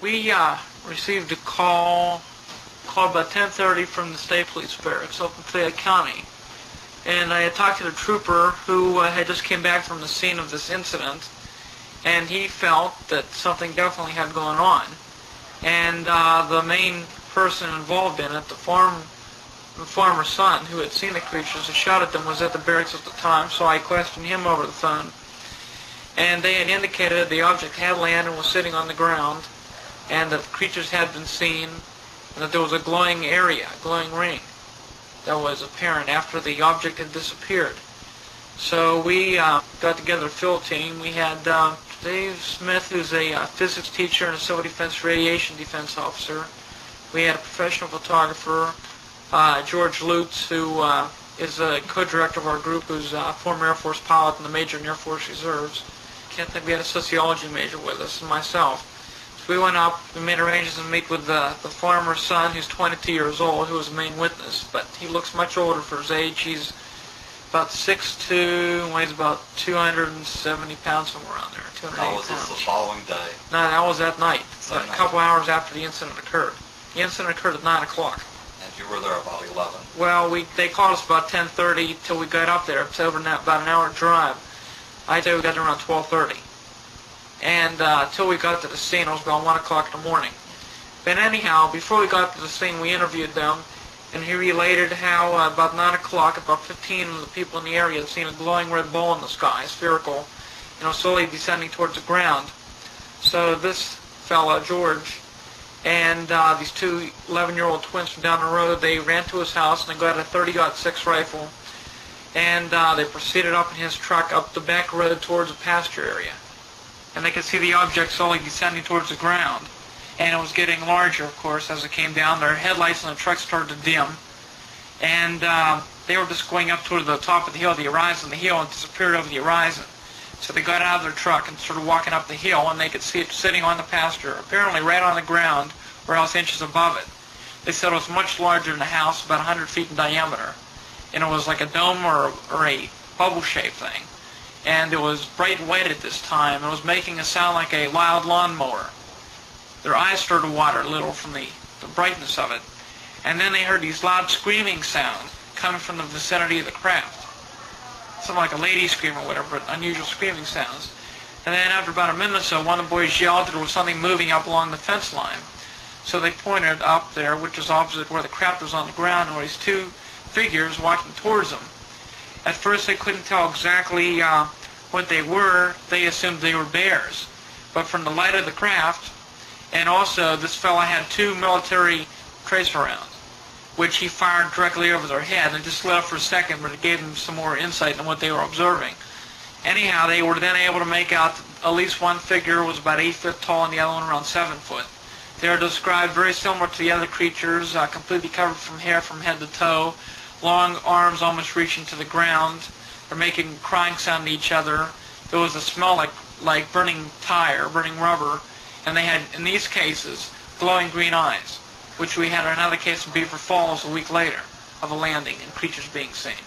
We received a call about 10:30 from the state police barracks up in Fayette County. And I had talked to the trooper who had just came back from the scene of this incident, and he felt that something definitely had gone on. And the main person involved in it, the farmer's son who had seen the creatures and shot at them, was at the barracks at the time, so I questioned him over the phone. And they had indicated the object had landed and was sitting on the ground, and that the creatures had been seen, and that there was a glowing area, a glowing ring, that was apparent after the object had disappeared. So we got together a field team. We had Dave Smith, who's a physics teacher and a civil defense radiation defense officer. We had a professional photographer, George Lutz, who is a co-director of our group, who's a former Air Force pilot and a major in Air Force Reserves. Can't think we had a sociology major with us, and myself. So we went up, we made arrangements to meet with the farmer's son, who's 22 years old, who was the main witness, but he looks much older for his age. He's about 6'2", weighs about 270 pounds, somewhere around there, 280 How was pounds. this the following day? No, that was that night, That a night. couple hours after the incident occurred. The incident occurred at 9 o'clock. And you were there about 11. Well, they called us about 10:30 till we got up there. It's over about an hour drive. I'd say we got there around 12:30. And till we got to the scene, it was about 1 o'clock in the morning. But anyhow, before we got to the scene, we interviewed them, and he related how about 9 o'clock, about 15 of the people in the area had seen a glowing red ball in the sky, spherical, slowly descending towards the ground. So this fella, George, and these two 11-year-old twins from down the road, they ran to his house and they got a 30-06 rifle, and they proceeded up in his truck up the back road towards the pasture area. And they could see the object slowly descending towards the ground. And it was getting larger, of course, as it came down. Their headlights on the truck started to dim. And they were just going up toward the top of the hill, the horizon of the hill, and disappeared over the horizon. So they got out of their truck and started walking up the hill, and they could see it sitting on the pasture, apparently right on the ground, or else inches above it. They said it was much larger than a house, about 100 feet in diameter. And it was like a dome or a bubble-shaped thing. And it was bright white at this time. It was making a sound like a loud lawnmower. Their eyes started to water a little from the brightness of it. And then they heard these loud screaming sounds coming from the vicinity of the craft. Something like a lady scream or whatever, but unusual screaming sounds. And then after about a minute or so, one of the boys yelled that there was something moving up along the fence line. So they pointed up there, which was opposite where the craft was on the ground, and there were these two figures walking towards them. At first they couldn't tell exactly what they were. They assumed they were bears. But from the light of the craft, and also this fella had two military tracer rounds, which he fired directly over their head, and just lit up for a second, but it gave them some more insight into what they were observing. Anyhow, they were then able to make out at least one figure was about 8 foot tall and the other one around 7 foot. They are described very similar to the other creatures, completely covered from hair from head to toe, long arms almost reaching to the ground. They're making crying sound to each other. There was a smell like burning tire, burning rubber, and they had, in these cases, glowing green eyes, which we had another case in Beaver Falls a week later of a landing and creatures being seen.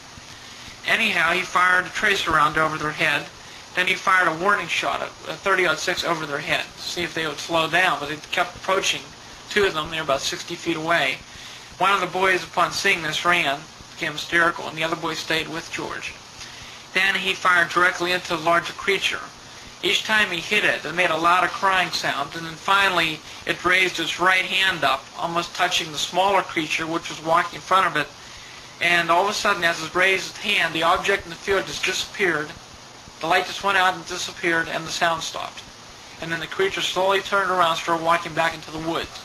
Anyhow, he fired a tracer round over their head. Then he fired a warning shot, a 30-06 over their head, to see if they would slow down, but they kept approaching. Two of them, they were about 60 feet away. One of the boys, upon seeing this, ran, became hysterical, and the other boy stayed with George. Then he fired directly into the larger creature. Each time he hit it, it made a louder crying sound, and then finally it raised its right hand up, almost touching the smaller creature, which was walking in front of it. And all of a sudden, as it raised its hand, the object in the field just disappeared. The light just went out and disappeared, and the sound stopped. And then the creature slowly turned around and started walking back into the woods.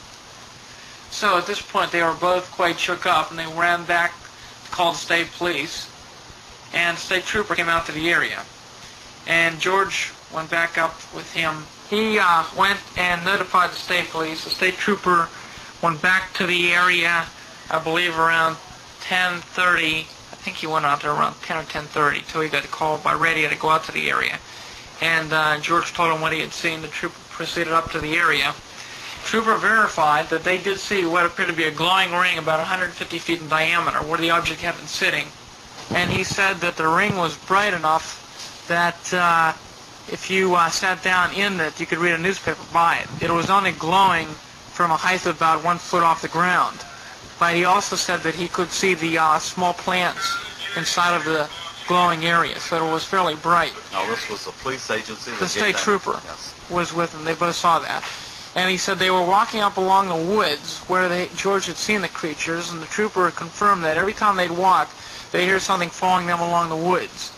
So at this point, they were both quite shook up, and they ran back to call the state police. And the state trooper came out to the area. And George went back up with him. He went and notified the state police. The state trooper went back to the area, I believe around 10:30. I think he went out there around 10 or 10:30 till he got a call by radio to go out to the area. And George told him what he had seen. The trooper proceeded up to the area. The trooper verified that they did see what appeared to be a glowing ring about 150 feet in diameter where the object had been sitting. And he said that the ring was bright enough that if you sat down in it, you could read a newspaper by it. It was only glowing from a height of about 1 foot off the ground. But he also said that he could see the small plants inside of the glowing area, so it was fairly bright. Now this was the police agency? The state trooper yes. was with them. They both saw that. And he said they were walking up along the woods where George had seen the creatures, and the trooper confirmed that every time they'd walk, they'd hear something following them along the woods.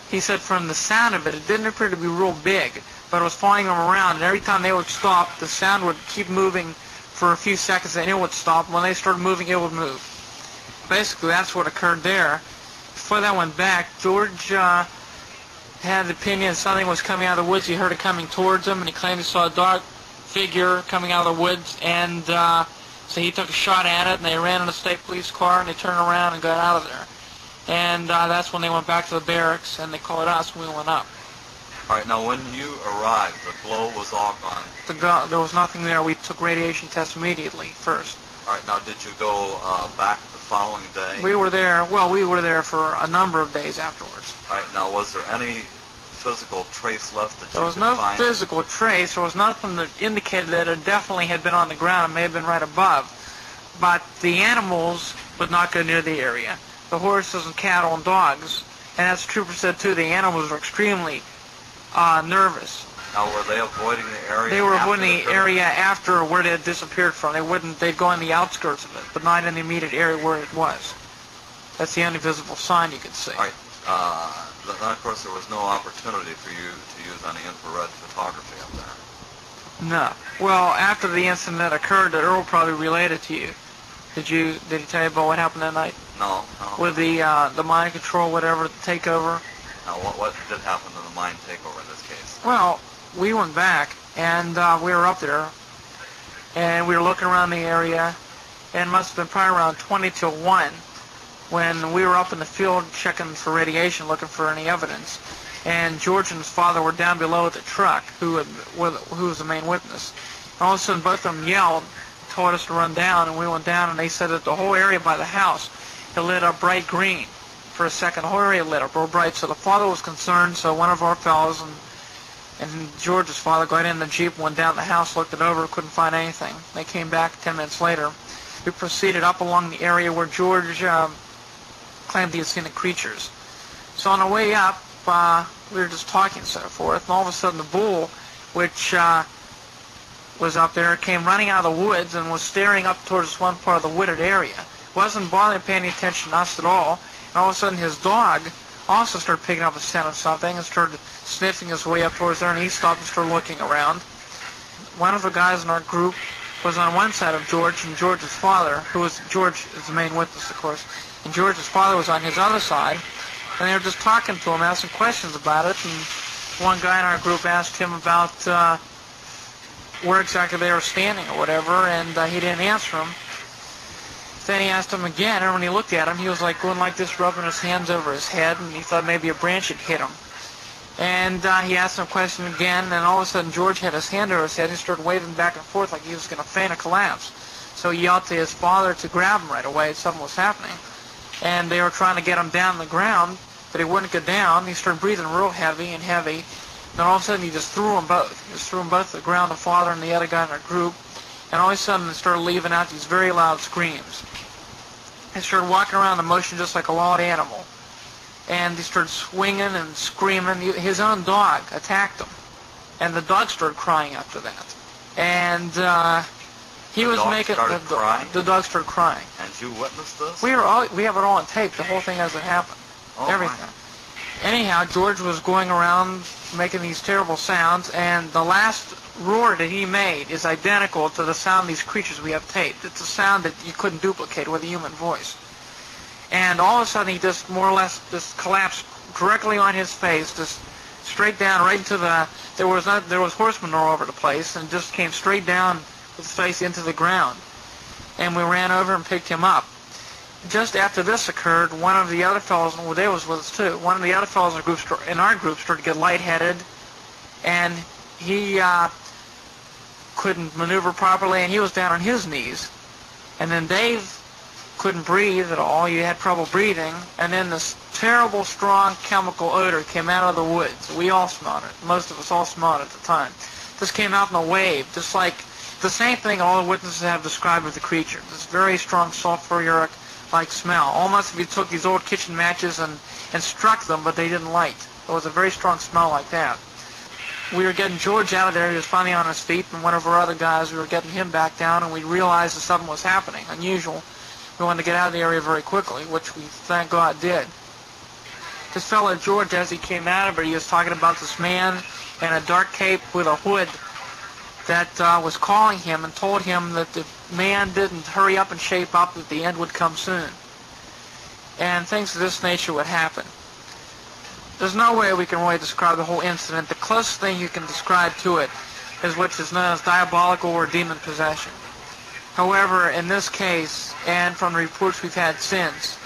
He said from the sound of it, it didn't appear to be real big, but it was following them around, and every time they would stop, the sound would keep moving for a few seconds, and it would stop. When they started moving, it would move. Basically, that's what occurred there. Before that went back, George had the opinion something was coming out of the woods. He heard it coming towards him, and he claimed he saw a dark figure coming out of the woods, and so he took a shot at it, and they ran in a state police car, and they turned around and got out of there. And that's when they went back to the barracks, and they called us, and we went up. All right, now when you arrived, the glow was all gone. There was nothing there. We took radiation tests immediately first. All right, now did you go back the following day? We were there for a number of days afterwards. All right, now was there any physical trace left that you There was could no find? physical trace. There was nothing that indicated that it definitely had been on the ground. It may have been right above. But the animals would not go near the area. The horses and cattle and dogs. And as the trooper said too, the animals were extremely nervous. Now were they avoiding the area? They were after avoiding the area after where they had disappeared from. They'd go on the outskirts of it, but not in the immediate area where it was. That's the only visible sign you could see. All right. Then of course there was no opportunity for you to use any infrared photography up there. No. Well, after the incident occurred that Earl probably related to you, did he tell you about what happened that night? No. With the mind control, whatever, the takeover? Now what did happen to the mind takeover in this case? Well, we went back, and we were up there, and we were looking around the area, and it must have been probably around 20 till 1 when we were up in the field checking for radiation, looking for any evidence. And George and his father were down below at the truck, who was the main witness. And all of a sudden, both of them yelled, told us to run down, and we went down, and they said that the whole area by the house had lit up bright green. For a second, the whole area lit up real bright. So the father was concerned, so one of our fellows and George's father got in the Jeep, went down the house, looked it over, couldn't find anything. They came back 10 minutes later. We proceeded up along the area where George claimed he had seen the creatures. So on the way up, we were just talking and so forth, and all of a sudden the bull, which was up there, came running out of the woods and was staring up towards one part of the wooded area. Wasn't bothering paying any attention to us at all, and all of a sudden his dog also started picking up a scent of something and started sniffing his way up towards there, and he stopped and started looking around. One of the guys in our group was on one side of George, and George's father, George is the main witness, of course, and George's father was on his other side, and they were just talking to him, asking questions about it, and one guy in our group asked him about where exactly they were standing or whatever, and he didn't answer him. Then he asked him again, and when he looked at him, he was like going like this, rubbing his hands over his head, and he thought maybe a branch had hit him. And he asked him a question again, and all of a sudden George had his hand over his head, and he started waving back and forth like he was going to faint or collapse. So he yelled to his father to grab him right away, something was happening. And they were trying to get him down on the ground, but he wouldn't get down. He started breathing real heavy and heavy. Then all of a sudden he just threw them both. He just threw them both to the ground, the father and the other guy in our group. And all of a sudden they started leaving out these very loud screams. He started walking around in motion just like a wild animal. And he started swinging and screaming. His own dog attacked him. And the dog started crying after that. And he was making... The dog started crying. And you witnessed this? We have it all on tape. The whole thing as it happened. Oh, everything. My. Anyhow, George was going around making these terrible sounds, and the last roar that he made is identical to the sound of these creatures we have taped. It's a sound that you couldn't duplicate with a human voice. And all of a sudden he just more or less just collapsed directly on his face, just straight down right into the... There was horse manure all over the place, and just came straight down with his face into the ground. And we ran over and picked him up. Just after this occurred, one of the other fellows, well, they was with us too, one of the other fellows in our group started to get lightheaded, and he couldn't maneuver properly, and he was down on his knees. And then Dave couldn't breathe at all. He had trouble breathing, and then the terrible, strong chemical odor came out of the woods. We all smelled it. Most of us all smelled it at the time. This came out in a wave, just like the same thing all the witnesses have described with the creature. This very strong sulfuric-like smell. Almost if you took these old kitchen matches and struck them, but they didn't light. It was a very strong smell like that. We were getting George out of there. He was finally on his feet, and one of our other guys, we were getting him back down, and we realized that something was happening, unusual. We wanted to get out of the area very quickly, which we, thank God, did. This fellow George, as he came out of it, he was talking about this man in a dark cape with a hood that was calling him and told him that the man didn't hurry up and shape up, that the end would come soon. And things of this nature would happen. There's no way we can really describe the whole incident. The closest thing you can describe to it is what is known as diabolical or demon possession. However, in this case, and from the reports we've had since,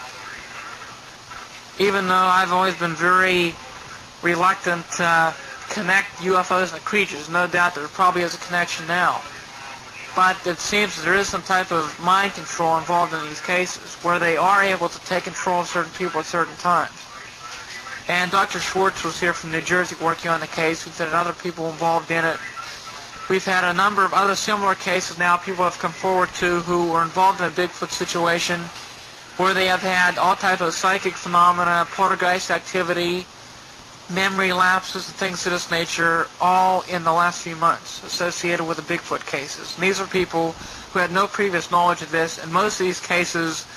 even though I've always been very reluctant to connect UFOs and creatures, no doubt there probably is a connection now. But it seems that there is some type of mind control involved in these cases, where they are able to take control of certain people at certain times. And Dr. Schwartz was here from New Jersey working on the case. We've had other people involved in it. We've had a number of other similar cases now people have come forward to who were involved in a Bigfoot situation where they have had all types of psychic phenomena, poltergeist activity, memory lapses, and things of this nature, all in the last few months associated with the Bigfoot cases. And these are people who had no previous knowledge of this, and most of these cases,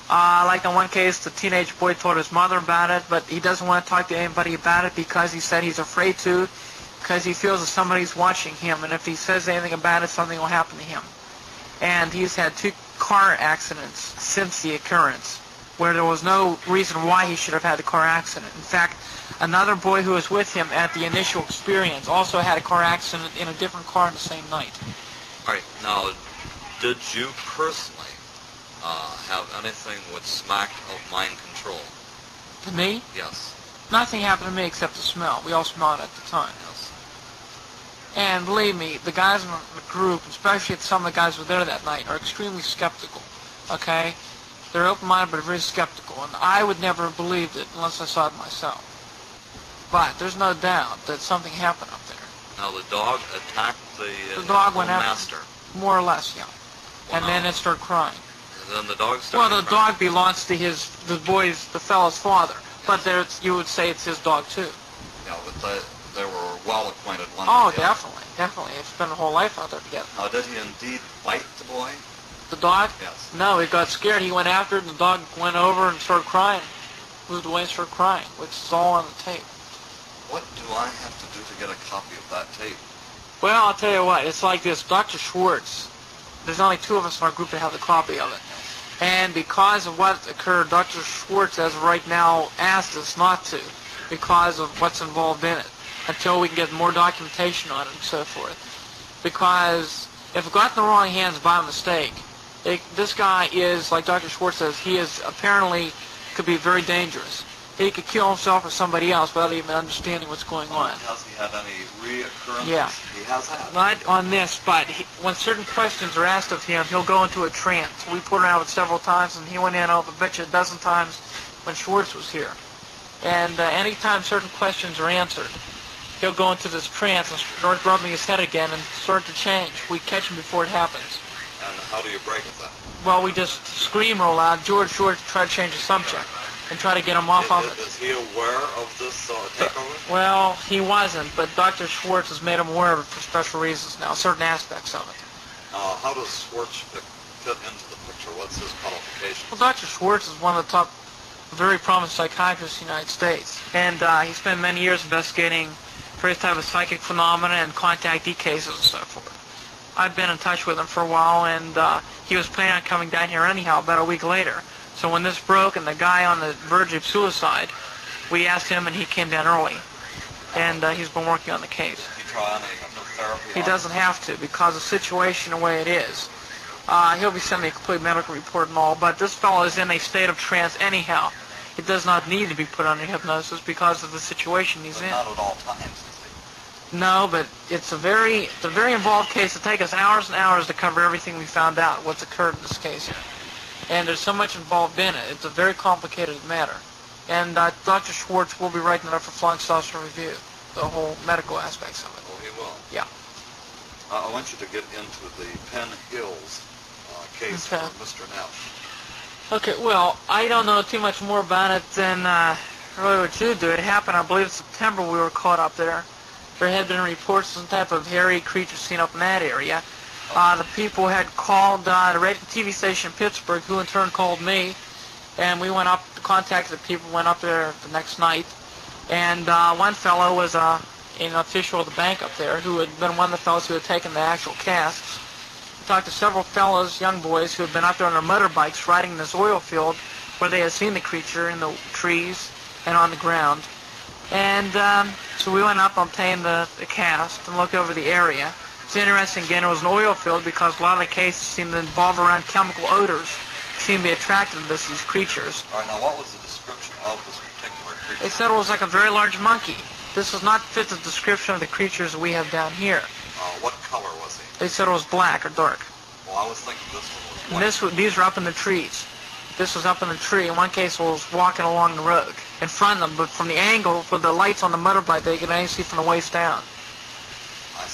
like in one case, the teenage boy told his mother about it, but he doesn't want to talk to anybody about it because he said he's afraid to, because he feels that somebody's watching him, and if he says anything about it, something will happen to him. And he's had 2 car accidents since the occurrence, where there was no reason why he should have had the car accident. In fact, another boy who was with him at the initial experience also had a car accident in a different car on the same night. All right. Now, did you personally have anything which smacked of mind control? To me? Yes. Nothing happened to me except the smell. We all smelled it at the time. Yes. And believe me, the guys in the group, especially some of the guys who were there that night, are extremely skeptical. Okay? They're open-minded but very skeptical. And I would never have believed it unless I saw it myself. But there's no doubt that something happened up there. Now, the dog attacked the dog went after master. More or less, yeah. Well, and then it started crying. And then the dog started Well, the crying. dog belongs to the fellow's father. But you would say it's his dog, too. Yeah, but they were well acquainted one Oh, with the other. definitely. They've spent a whole life out there together. Now, did he indeed bite the boy? The dog? Yes. No, he got scared. He went after it, and the dog went over and started crying. Moved away and started crying, which is all on the tape. What do I have to do to get a copy of that tape? Well, I'll tell you what. It's like this. Dr. Schwartz, there's only 2 of us in our group that have the copy of it. And because of what occurred, Dr. Schwartz, as of right now, asked us not to because of what's involved in it, until we can get more documentation on it and so forth. Because if it got in the wrong hands by mistake, this guy is, like Dr. Schwartz says, he is apparently could be very dangerous. He could kill himself or somebody else without even understanding what's going on. Has he had any reoccurrences? Yeah. He has had. Not on this, but when certain questions are asked of him, he'll go into a trance. We put it out several times, and he went in over a dozen times when Schwartz was here. And anytime certain questions are answered, he'll go into this trance and start rubbing his head again and start to change. We catch him before it happens. And how do you break it then? Well, we just scream real loud. George tried to change the subject and try to get him off of it. Is he aware of this takeover? Well, he wasn't, but Dr. Schwartz has made him aware of it for special reasons now, certain aspects of it. How does Schwartz fit into the picture? What's his qualifications? Well, Dr. Schwartz is one of the top, very prominent psychiatrists in the United States, and he spent many years investigating various types of psychic phenomena and contactee cases and so forth. I've been in touch with him for a while, and he was planning on coming down here anyhow about a week later. So when this broke and the guy on the verge of suicide, we asked him and he came down early. And he's been working on the case. Did he try any hypnotherapy? He doesn't have to because the situation the way it is. He'll be sending a complete medical report and all, but this fellow is in a state of trance anyhow. It does not need to be put under hypnosis because of the situation he's in. Not at all times, is he? No, but it's a very involved case. It'll take us hours and hours to cover everything we found out, what's occurred in this case here. And there's so much involved in it. It's a very complicated matter. And Dr. Schwartz will be writing it up for Flying Saucer Review, the whole medical aspects of it. Oh, he will? Yeah. I want you to get into the Penn Hills case Okay. for Mr. Neff. Okay, well, I don't know too much more about it than really what you do. It happened, I believe, in September we were caught up there. There had been reports of some type of hairy creature seen up in that area. The people had called the TV station in Pittsburgh, who in turn called me, and we went up, contacted the people, went up there the next night, and one fellow was an official of the bank up there who had been one of the fellows who had taken the actual casts. We talked to several fellows, young boys, who had been out there on their motorbikes riding in this oil field where they had seen the creature in the trees and on the ground. And so we went up and obtained the cast and looked over the area. It's interesting, again, it was an oil field because a lot of the cases seemed to involve around chemical odors, seemed to be attracted to these creatures. All right, now what was the description of this particular creature? They said it was like a very large monkey. This does not fit the description of the creatures we have down here. What color was he? They said it was black or dark. Well, I was thinking this one was And white. these were up in the trees. This was up in the tree. In one case, it was walking along the road in front of them, but from the angle, with the lights on the motorbike, they could only see from the waist down.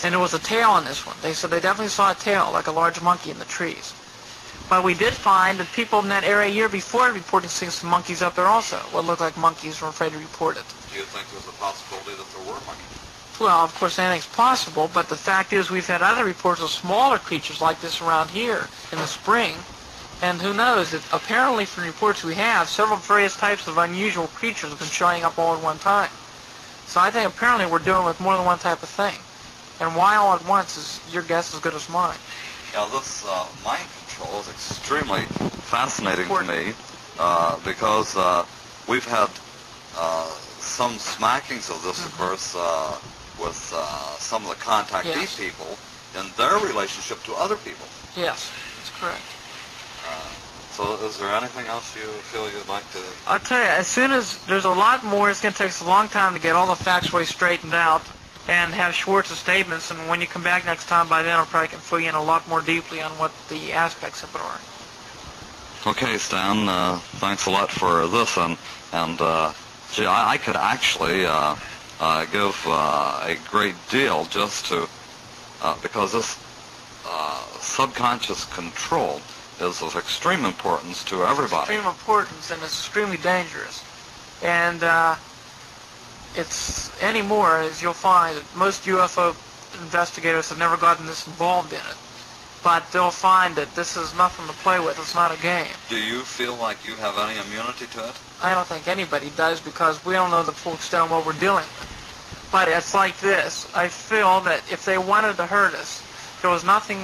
And there was a tail on this one. They said they definitely saw a tail, like a large monkey in the trees. But we did find that people in that area a year before reported seeing some monkeys up there also. What looked like monkeys were afraid to report it. Do you think there's a possibility that there were monkeys? Well, of course, anything's possible, but the fact is we've had other reports of smaller creatures like this around here in the spring. And who knows, that apparently from reports we have, several various types of unusual creatures have been showing up all at one time. So I think apparently we're dealing with more than one type of thing. And why all at once is your guess as good as mine. Yeah, this mind control is extremely fascinating to me because we've had some smackings of this, of course, with some of the contactee Yes. people in their relationship to other people. Yes, that's correct. So is there anything else you feel you'd like to... I'll tell you, as soon as there's a lot more, it's going to take us a long time to get all the facts really straightened out and have Schwartz's statements, and when you come back next time, by then I probably can fill you in a lot more deeply on what the aspects of it are. Okay, Stan, thanks a lot for this, and gee, I could actually give a great deal just to, because this subconscious control is of extreme importance to everybody. Extreme importance, and it's extremely dangerous. And it's anymore, as you'll find, that most UFO investigators have never gotten this involved in it. But they'll find that this is nothing to play with. It's not a game. Do you feel like you have any immunity to it? I don't think anybody does because we don't know the full extent of what we're dealing with. But it's like this. I feel that if they wanted to hurt us, there was nothing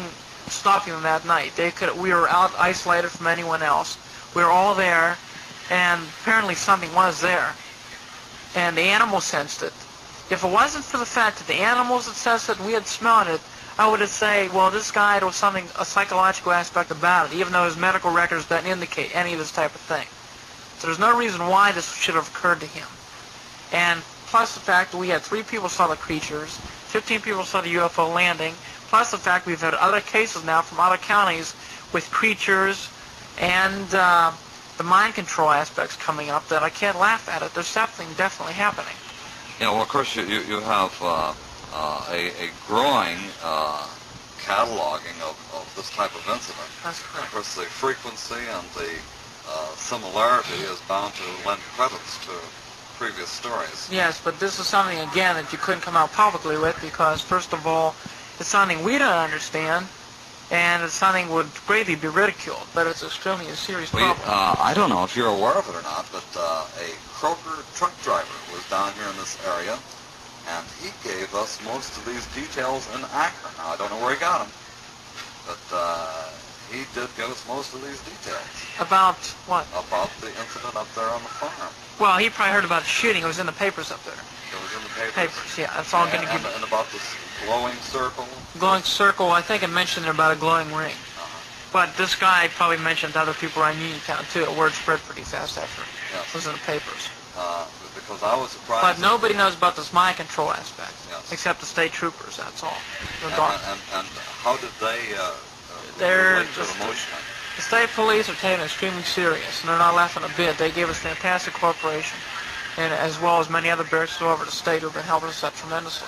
stopping them that night. We were out isolated from anyone else. We were all there, and apparently something was there. And the animals sensed it. If it wasn't for the fact that the animals had sensed it and we had smelled it, I would have said, well, this guy, there was something, a psychological aspect about it, even though his medical records don't indicate any of this type of thing. So there's no reason why this should have occurred to him. And plus the fact that we had 3 people saw the creatures, 15 people saw the UFO landing, plus the fact we've had other cases now from other counties with creatures and the mind control aspects coming up that I can't laugh at it. There's something definitely happening. Yeah, well, of course, you have a growing cataloging of this type of incident. That's correct. Of course, the frequency and the similarity is bound to lend credits to previous stories. Yes, but this is something, again, that you couldn't come out publicly with because, first of all, it's something we don't understand, and it's something that would greatly be ridiculed, but it's extremely a serious problem. I don't know if you're aware of it or not, but a Kroger truck driver was down here in this area, and he gave us most of these details in Akron. Now, I don't know where he got them, but he did give us most of these details. About what? About the incident up there on the farm. Well, he probably heard about the shooting. It was in the papers up there. It was in the papers. Papers, yeah. That's all I'm going to give you. And about this glowing circle. Glowing circle, I think I mentioned about a glowing ring. But this guy probably mentioned to other people around Uniontown, too. A word spread pretty fast after Yes. it was in the papers. Because I was surprised. But nobody knows about this mind control aspect, Yes. except the state troopers, that's all. The And doc- how did they They're relate to it just- emotionally? The state police are taking it extremely serious, and they're not laughing a bit. They gave us fantastic cooperation, and as well as many other barracks all over the state who have been helping us out tremendously.